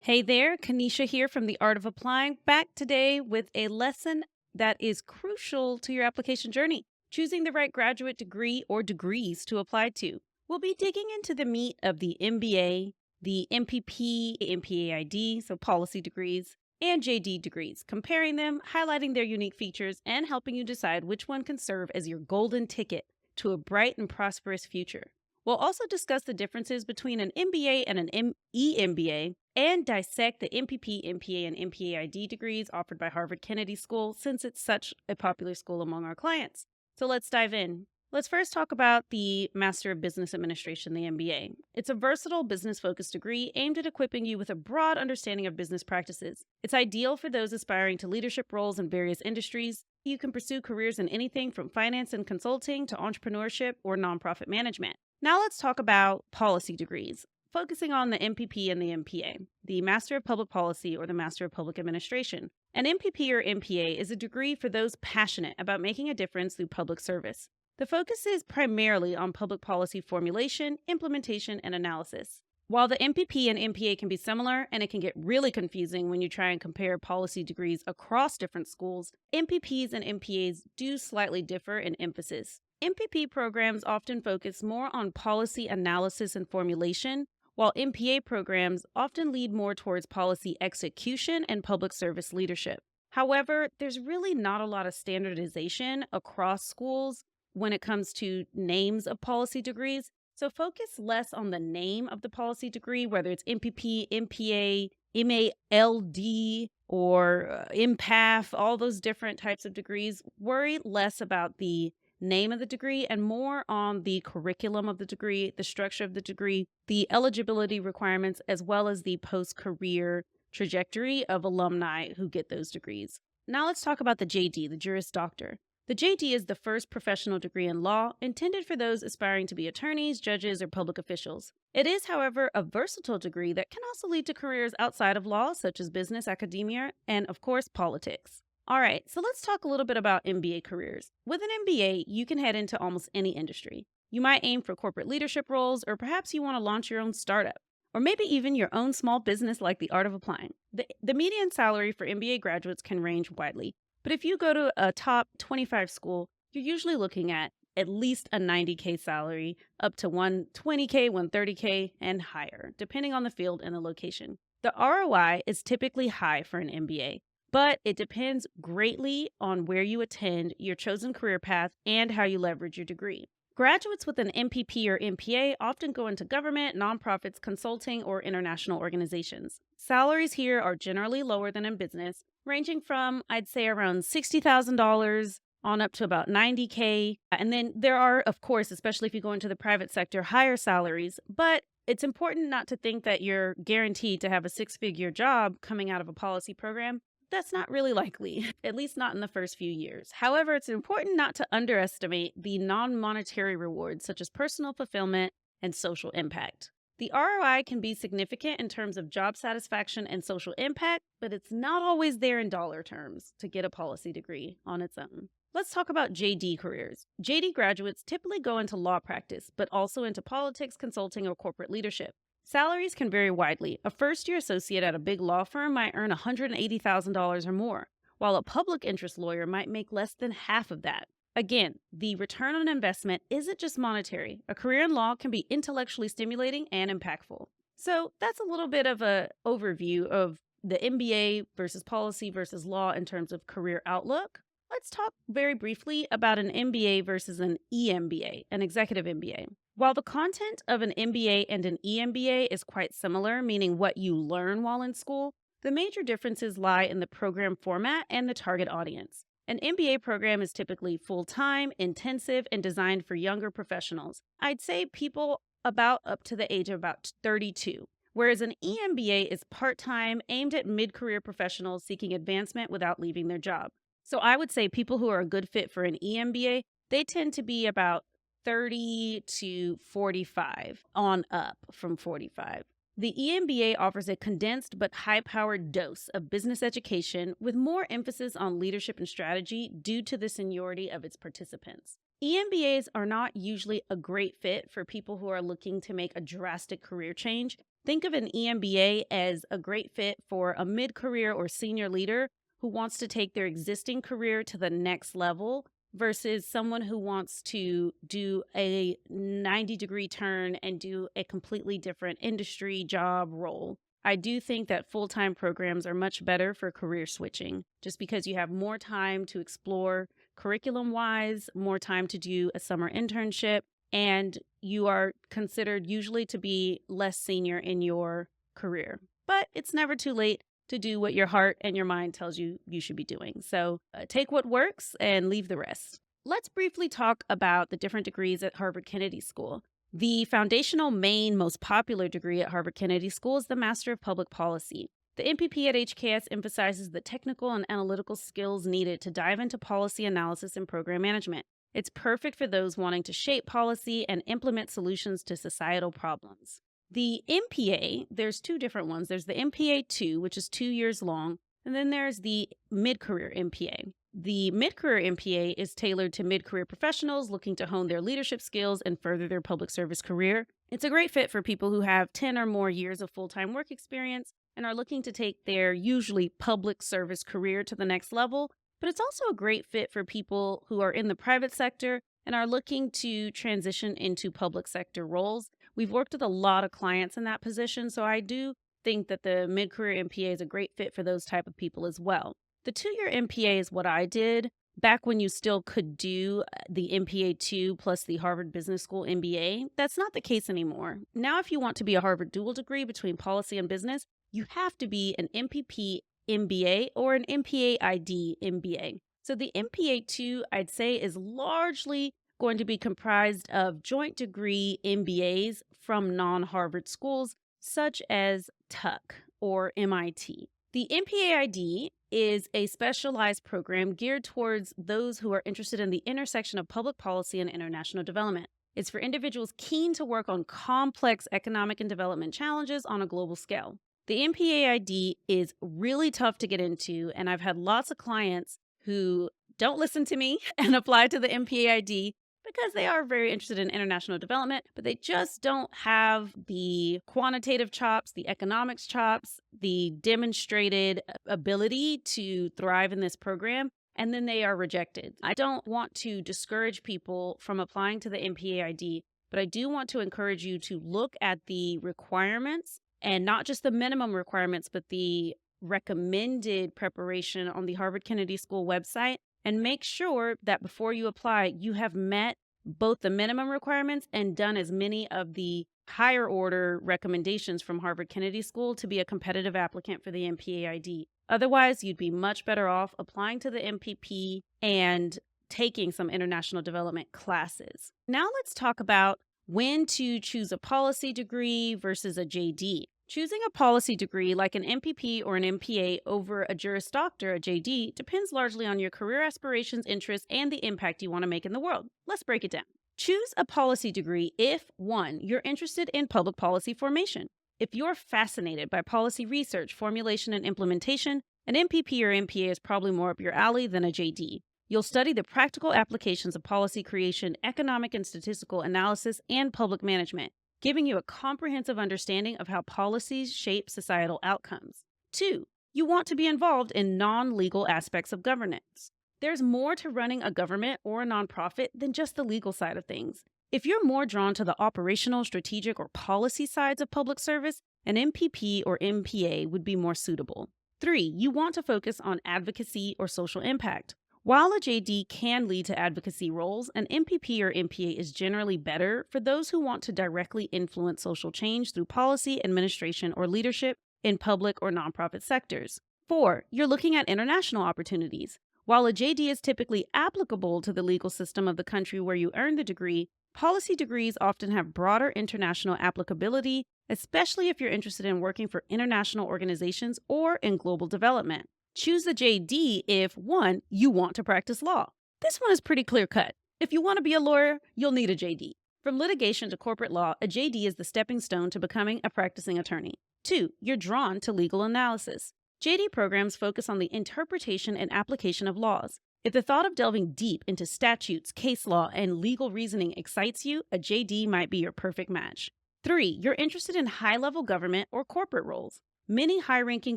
Hey there, Kanisha here from The Art of Applying, back today with a lesson that is crucial to your application journey, choosing the right graduate degree or degrees to apply to. We'll be digging into the meat of the MBA, the MPP, MPA ID, so policy degrees, and JD degrees, comparing them, highlighting their unique features, and helping you decide which one can serve as your golden ticket to a bright and prosperous future. We'll also discuss the differences between an MBA and an EMBA and dissect the MPP, MPA, and MPA ID degrees offered by Harvard Kennedy School since it's such a popular school among our clients. So let's dive in. Let's first talk about the Master of Business Administration, the MBA. It's a versatile business-focused degree aimed at equipping you with a broad understanding of business practices. It's ideal for those aspiring to leadership roles in various industries. You can pursue careers in anything from finance and consulting to entrepreneurship or nonprofit management. Now let's talk about policy degrees, focusing on the MPP and the MPA, the Master of Public Policy or the Master of Public Administration. An MPP or MPA is a degree for those passionate about making a difference through public service. The focus is primarily on public policy formulation, implementation, and analysis. While the MPP and MPA can be similar, and it can get really confusing when you try and compare policy degrees across different schools, MPPs and MPAs do slightly differ in emphasis. MPP programs often focus more on policy analysis and formulation, while MPA programs often lead more towards policy execution and public service leadership. However, there's really not a lot of standardization across schools when it comes to names of policy degrees. So focus less on the name of the policy degree, whether it's MPP, MPA, MALD, or MPAF, all those different types of degrees. Worry less about the name of the degree and more on the curriculum of the degree, the structure of the degree, the eligibility requirements, as well as the post-career trajectory of alumni who get those degrees. Now let's talk about the JD, the Juris Doctor. The JD is the first professional degree in law intended for those aspiring to be attorneys, judges, or public officials. It is, however, a versatile degree that can also lead to careers outside of law, such as business, academia, and, of course, politics. All right, so let's talk a little bit about MBA careers. With an MBA, you can head into almost any industry. You might aim for corporate leadership roles, or perhaps you want to launch your own startup, or maybe even your own small business like the Art of Applying. The median salary for MBA graduates can range widely, but if you go to a top 25 school, you're usually looking at least a 90K salary, up to 120K, 130K, and higher, depending on the field and the location. The ROI is typically high for an MBA, but it depends greatly on where you attend, your chosen career path, and how you leverage your degree. Graduates with an MPP or MPA often go into government, nonprofits, consulting, or international organizations. Salaries here are generally lower than in business, ranging from, I'd say, around $60,000 on up to about 90K. And then there are, of course, especially if you go into the private sector, higher salaries, but it's important not to think that you're guaranteed to have a six-figure job coming out of a policy program. That's not really likely, at least not in the first few years. However, it's important not to underestimate the non-monetary rewards such as personal fulfillment and social impact. The ROI can be significant in terms of job satisfaction and social impact, but it's not always there in dollar terms to get a policy degree on its own. Let's talk about JD careers. JD graduates typically go into law practice, but also into politics, consulting, or corporate leadership. Salaries can vary widely. A first-year associate at a big law firm might earn $180,000 or more, while a public interest lawyer might make less than half of that. Again, the return on investment isn't just monetary. A career in law can be intellectually stimulating and impactful. So that's a little bit of an overview of the MBA versus policy versus law in terms of career outlook. Let's talk very briefly about an MBA versus an EMBA, an executive MBA. While the content of an MBA and an EMBA is quite similar, meaning what you learn while in school, the major differences lie in the program format and the target audience. An MBA program is typically full-time, intensive, and designed for younger professionals. I'd say people about up to the age of about 32, whereas an EMBA is part-time, aimed at mid-career professionals seeking advancement without leaving their job. So I would say people who are a good fit for an EMBA, they tend to be about 30 to 45 on up from 45. The EMBA offers a condensed but high-powered dose of business education with more emphasis on leadership and strategy due to the seniority of its participants. EMBAs are not usually a great fit for people who are looking to make a drastic career change. Think of an EMBA as a great fit for a mid career or senior leader who wants to take their existing career to the next level versus someone who wants to do a 90-degree turn and do a completely different industry, job, role. I do think that full-time programs are much better for career switching just because you have more time to explore curriculum-wise, more time to do a summer internship, and you are considered usually to be less senior in your career. But it's never too late to do what your heart and your mind tells you you should be doing. So take what works and leave the rest. Let's briefly talk about the different degrees at Harvard Kennedy School. The foundational main most popular degree at Harvard Kennedy School is the Master of Public Policy. The MPP at HKS emphasizes the technical and analytical skills needed to dive into policy analysis and program management. It's perfect for those wanting to shape policy and implement solutions to societal problems. The MPA, there's two different ones. There's the MPA 2, which is 2 years long, and then there's the mid-career MPA. The mid-career MPA is tailored to mid-career professionals looking to hone their leadership skills and further their public service career. It's a great fit for people who have 10 or more years of full-time work experience and are looking to take their usually public service career to the next level. But it's also a great fit for people who are in the private sector and are looking to transition into public sector roles. We've worked with a lot of clients in that position, so I do think that the mid-career MPA is a great fit for those type of people as well. The 2-year MPA is what I did back when you still could do the MPA 2 plus the Harvard Business School MBA. That's not the case anymore. Now, if you want to be a Harvard dual degree between policy and business, you have to be an MPP MBA or an MPA ID MBA. So the MPA 2, I'd say, is largely going to be comprised of joint degree MBAs from non-Harvard schools, such as Tuck or MIT. The MPA ID is a specialized program geared towards those who are interested in the intersection of public policy and international development. It's for individuals keen to work on complex economic and development challenges on a global scale. The MPA ID is really tough to get into, and I've had lots of clients who don't listen to me and apply to the MPA ID because they are very interested in international development, but they just don't have the quantitative chops, the economics chops, the demonstrated ability to thrive in this program, and then they are rejected. I don't want to discourage people from applying to the MPA ID, but I do want to encourage you to look at the requirements and not just the minimum requirements, but the recommended preparation on the Harvard Kennedy School website, and make sure that before you apply, you have met both the minimum requirements and done as many of the higher order recommendations from Harvard Kennedy School to be a competitive applicant for the MPA ID. Otherwise, you'd be much better off applying to the MPP and taking some international development classes. Now let's talk about when to choose a policy degree versus a JD. Choosing a policy degree like an MPP or an MPA over a Juris Doctor, a JD, depends largely on your career aspirations, interests, and the impact you want to make in the world. Let's break it down. Choose a policy degree if, 1, you're interested in public policy formation. If you're fascinated by policy research, formulation, and implementation, an MPP or MPA is probably more up your alley than a JD. You'll study the practical applications of policy creation, economic and statistical analysis, and public management, giving you a comprehensive understanding of how policies shape societal outcomes. 2, you want to be involved in non-legal aspects of governance. There's more to running a government or a nonprofit than just the legal side of things. If you're more drawn to the operational, strategic, or policy sides of public service, an MPP or MPA would be more suitable. 3, you want to focus on advocacy or social impact. While a JD can lead to advocacy roles, an MPP or MPA is generally better for those who want to directly influence social change through policy, administration, or leadership in public or nonprofit sectors. 4, you're looking at international opportunities. While a JD is typically applicable to the legal system of the country where you earn the degree, policy degrees often have broader international applicability, especially if you're interested in working for international organizations or in global development. Choose a JD if, 1, you want to practice law. This one is pretty clear-cut. If you want to be a lawyer, you'll need a JD. From litigation to corporate law, a JD is the stepping stone to becoming a practicing attorney. 2, you're drawn to legal analysis. JD programs focus on the interpretation and application of laws. If the thought of delving deep into statutes, case law, and legal reasoning excites you, a JD might be your perfect match. 3. You're interested in high level government or corporate roles. Many high ranking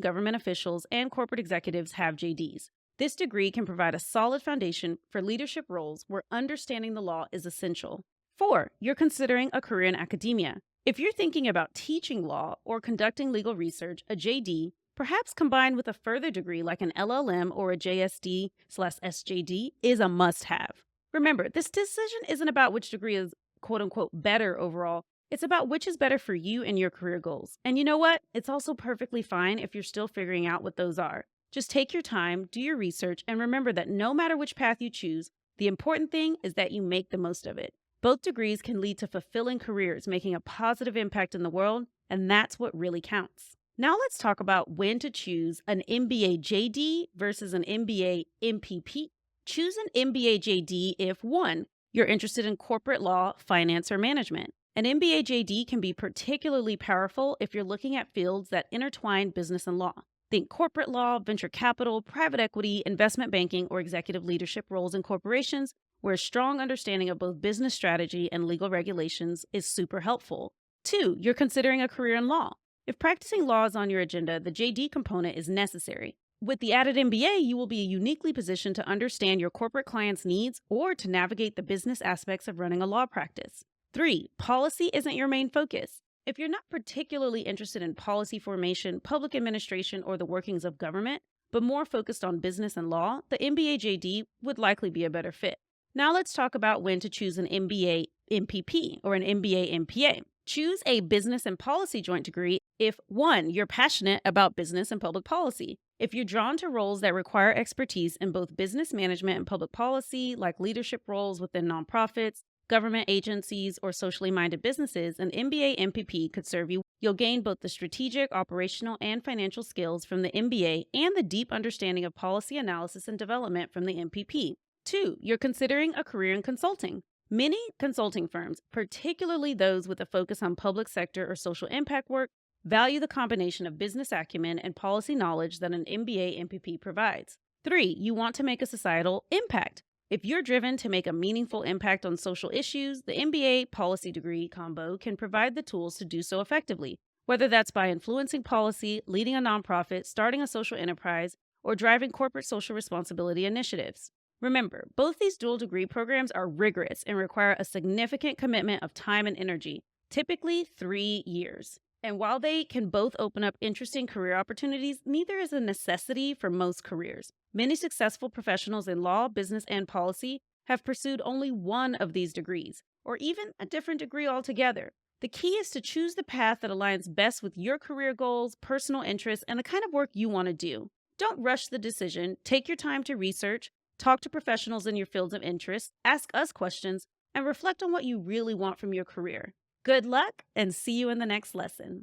government officials and corporate executives have JDs. This degree can provide a solid foundation for leadership roles where understanding the law is essential. 4. You're considering a career in academia. If you're thinking about teaching law or conducting legal research, a JD, perhaps combined with a further degree like an LLM or a JSD/SJD, is a must have. Remember, this decision isn't about which degree is quote unquote better overall. It's about which is better for you and your career goals. And you know what? It's also perfectly fine if you're still figuring out what those are. Just take your time, do your research, and remember that no matter which path you choose, the important thing is that you make the most of it. Both degrees can lead to fulfilling careers, making a positive impact in the world, and that's what really counts. Now let's talk about when to choose an MBA JD versus an MBA MPP. Choose an MBA JD if 1. You're interested in corporate law, finance, or management. An MBA JD can be particularly powerful if you're looking at fields that intertwine business and law. Think corporate law, venture capital, private equity, investment banking, or executive leadership roles in corporations, where a strong understanding of both business strategy and legal regulations is super helpful. 2. You're considering a career in law. If practicing law is on your agenda, the JD component is necessary. With the added MBA, you will be uniquely positioned to understand your corporate clients' needs or to navigate the business aspects of running a law practice. 3. Policy isn't your main focus. If you're not particularly interested in policy formation, public administration, or the workings of government, but more focused on business and law, the MBA JD would likely be a better fit. Now let's talk about when to choose an MBA MPP or an MBA MPA. Choose a business and policy joint degree if 1. You're passionate about business and public policy. If you're drawn to roles that require expertise in both business management and public policy, like leadership roles within nonprofits, government agencies, or socially minded businesses, an MBA MPP could serve you. You'll gain both the strategic, operational, and financial skills from the MBA and the deep understanding of policy analysis and development from the MPP. 2. You're considering a career in consulting. Many consulting firms, particularly those with a focus on public sector or social impact work, value the combination of business acumen and policy knowledge that an MBA MPP provides. 3. You want to make a societal impact. If you're driven to make a meaningful impact on social issues, the MBA policy degree combo can provide the tools to do so effectively, whether that's by influencing policy, leading a nonprofit, starting a social enterprise, or driving corporate social responsibility initiatives. Remember, both these dual degree programs are rigorous and require a significant commitment of time and energy, typically 3 years. And while they can both open up interesting career opportunities, neither is a necessity for most careers. Many successful professionals in law, business, and policy have pursued only one of these degrees, or even a different degree altogether. The key is to choose the path that aligns best with your career goals, personal interests, and the kind of work you want to do. Don't rush the decision. Take your time to research, talk to professionals in your fields of interest, ask us questions, and reflect on what you really want from your career. Good luck, and see you in the next lesson.